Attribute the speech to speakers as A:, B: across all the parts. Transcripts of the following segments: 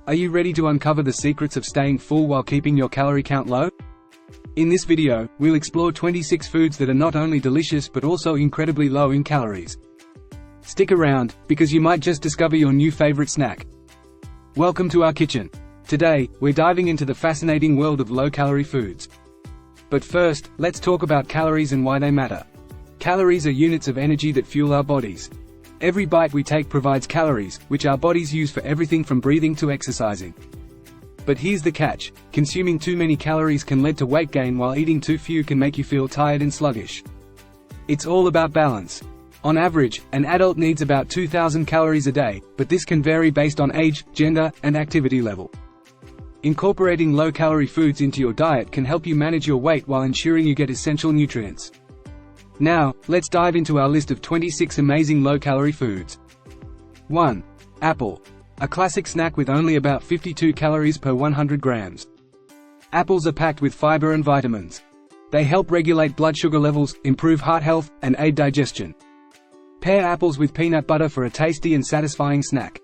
A: Are you ready to uncover the secrets of staying full while keeping your calorie count low? In this video, we'll explore 26 foods that are not only delicious but also incredibly low in calories. Stick around, because you might just discover your new favorite snack. Welcome to our kitchen. Today, we're diving into the fascinating world of low-calorie foods. But first, let's talk about calories and why they matter. Calories are units of energy that fuel our bodies. Every bite we take provides calories, which our bodies use for everything from breathing to exercising. But here's the catch: consuming too many calories can lead to weight gain, while eating too few can make you feel tired and sluggish. It's all about balance. On average, an adult needs about 2,000 calories a day, but this can vary based on age, gender, and activity level. Incorporating low-calorie foods into your diet can help you manage your weight while ensuring you get essential nutrients. Now, let's dive into our list of 26 amazing low-calorie foods. 1. Apple. A classic snack with only about 52 calories per 100 grams. Apples are packed with fiber and vitamins. They help regulate blood sugar levels, improve heart health, and aid digestion. Pair apples with peanut butter for a tasty and satisfying snack.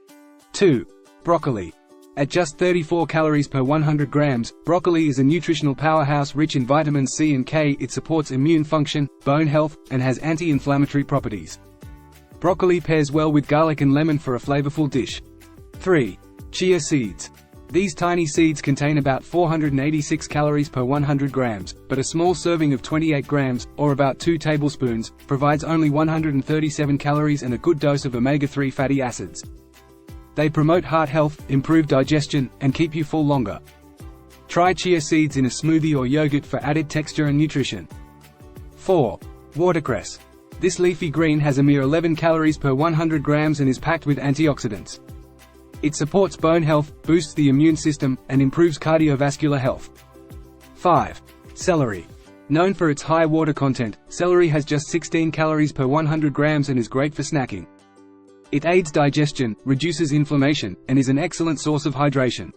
A: 2. Broccoli. At just 34 calories per 100 grams, broccoli is a nutritional powerhouse rich in vitamins C and K. It supports immune function, bone health, and has anti-inflammatory properties. Broccoli pairs well with garlic and lemon for a flavorful dish. 3. Chia seeds. These tiny seeds contain about 486 calories per 100 grams, but a small serving of 28 grams, or about 2 tablespoons, provides only 137 calories and a good dose of omega-3 fatty acids. They promote heart health, improve digestion, and keep you full longer. Try chia seeds in a smoothie or yogurt for added texture and nutrition. 4. Watercress. This leafy green has a mere 11 calories per 100 grams and is packed with antioxidants. It supports bone health, boosts the immune system, and improves cardiovascular health. 5. Celery. Known for its high water content, celery has just 16 calories per 100 grams and is great for snacking. It aids digestion, reduces inflammation, and is an excellent source of hydration.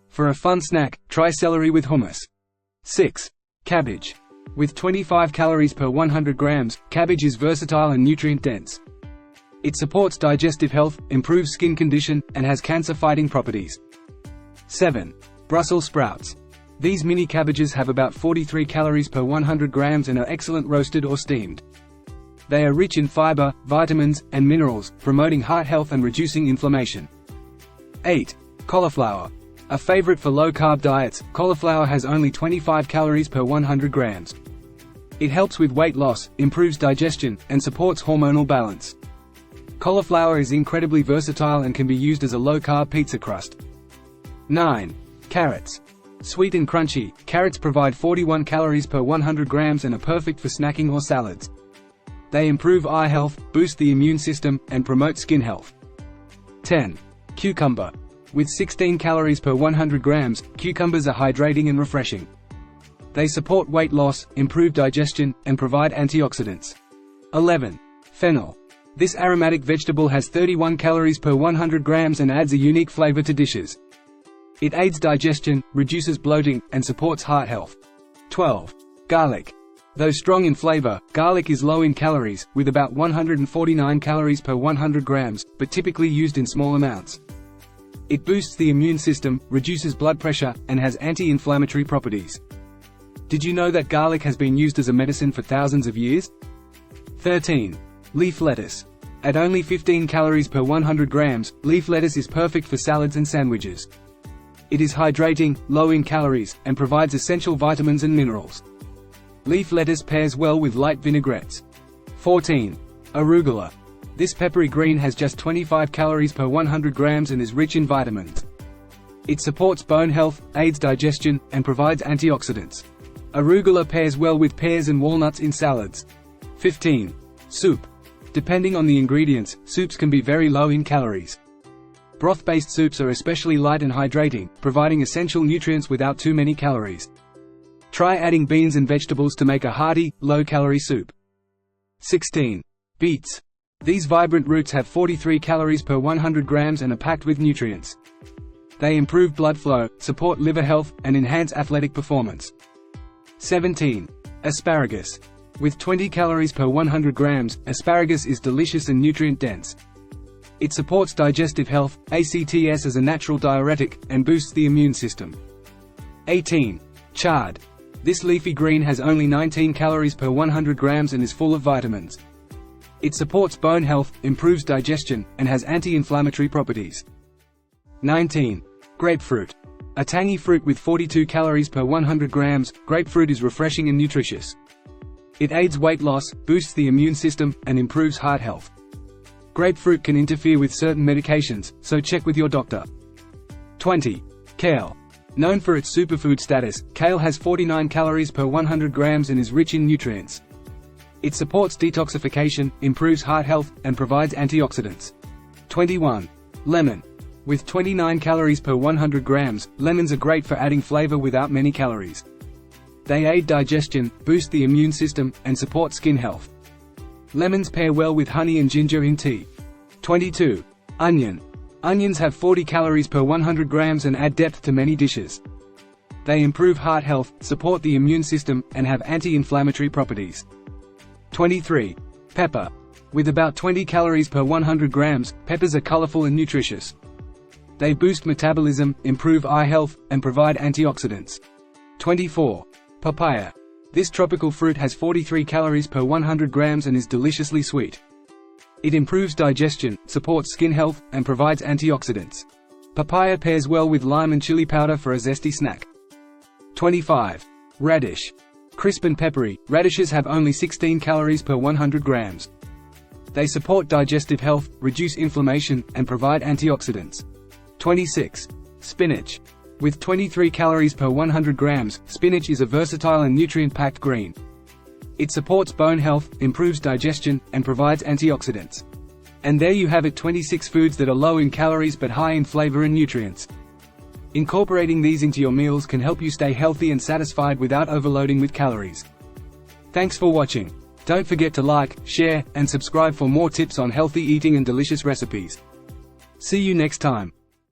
A: For a fun snack, try celery with hummus. 6. Cabbage. With 25 calories per 100 grams, cabbage is versatile and nutrient-dense. It supports digestive health, improves skin condition, and has cancer-fighting properties. 7. Brussels sprouts. These mini cabbages have about 43 calories per 100 grams and are excellent roasted or steamed. They are rich in fiber, vitamins, and minerals, promoting heart health and reducing inflammation. 8. Cauliflower. A favorite for low-carb diets, cauliflower has only 25 calories per 100 grams. It helps with weight loss, improves digestion, and supports hormonal balance. Cauliflower is incredibly versatile and can be used as a low-carb pizza crust. 9. Carrots. Sweet and crunchy, carrots provide 41 calories per 100 grams and are perfect for snacking or salads. They improve eye health, boost the immune system, and promote skin health. 10. Cucumber. With 16 calories per 100 grams, cucumbers are hydrating and refreshing. They support weight loss, improve digestion, and provide antioxidants. 11. Fennel. This aromatic vegetable has 31 calories per 100 grams and adds a unique flavor to dishes. It aids digestion, reduces bloating, and supports heart health. 12. Garlic. Though strong in flavor, garlic is low in calories, with about 149 calories per 100 grams, but typically used in small amounts. It boosts the immune system, reduces blood pressure, and has anti-inflammatory properties. Did you know that garlic has been used as a medicine for thousands of years? 13. Leaf lettuce. At only 15 calories per 100 grams, leaf lettuce is perfect for salads and sandwiches. It is hydrating, low in calories, and provides essential vitamins and minerals. Leaf lettuce pairs well with light vinaigrettes. 14. Arugula. This peppery green has just 25 calories per 100 grams and is rich in vitamins. It supports bone health, aids digestion, and provides antioxidants. Arugula pairs well with pears and walnuts in salads. 15. Soup. Depending on the ingredients, soups can be very low in calories. Broth-based soups are especially light and hydrating, providing essential nutrients without too many calories. Try adding beans and vegetables to make a hearty, low-calorie soup. 16. Beets. These vibrant roots have 43 calories per 100 grams and are packed with nutrients. They improve blood flow, support liver health, and enhance athletic performance. 17. Asparagus. With 20 calories per 100 grams, asparagus is delicious and nutrient-dense. It supports digestive health, acts as a natural diuretic, and boosts the immune system. 18. Chard. This leafy green has only 19 calories per 100 grams and is full of vitamins. It supports bone health, improves digestion, and has anti-inflammatory properties. 19. Grapefruit. A tangy fruit with 42 calories per 100 grams, grapefruit is refreshing and nutritious. It aids weight loss, boosts the immune system, and improves heart health. Grapefruit can interfere with certain medications, so check with your doctor. 20. Kale. Known for its superfood status, kale has 49 calories per 100 grams and is rich in nutrients. It supports detoxification, improves heart health, and provides antioxidants. 21. Lemon. With 29 calories per 100 grams, lemons are great for adding flavor without many calories. They aid digestion, boost the immune system, and support skin health. Lemons pair well with honey and ginger in tea. 22. Onion. Onions have 40 calories per 100 grams and add depth to many dishes. They improve heart health, support the immune system, and have anti-inflammatory properties. 23. Pepper. With about 20 calories per 100 grams, peppers are colorful and nutritious. They boost metabolism, improve eye health, and provide antioxidants. 24. Papaya. This tropical fruit has 43 calories per 100 grams and is deliciously sweet. It improves digestion, supports skin health, and provides antioxidants. Papaya pairs well with lime and chili powder for a zesty snack. 25. Radish. Crisp and peppery, radishes have only 16 calories per 100 grams. They support digestive health, reduce inflammation, and provide antioxidants. 26. Spinach. With 23 calories per 100 grams, spinach is a versatile and nutrient-packed green. It supports bone health, improves digestion, and provides antioxidants. And there you have it, 26 foods that are low in calories but high in flavor and nutrients. Incorporating these into your meals can help you stay healthy and satisfied without overloading with calories. Thanks for watching. Don't forget to like, share, and subscribe for more tips on healthy eating and delicious recipes. See you next time.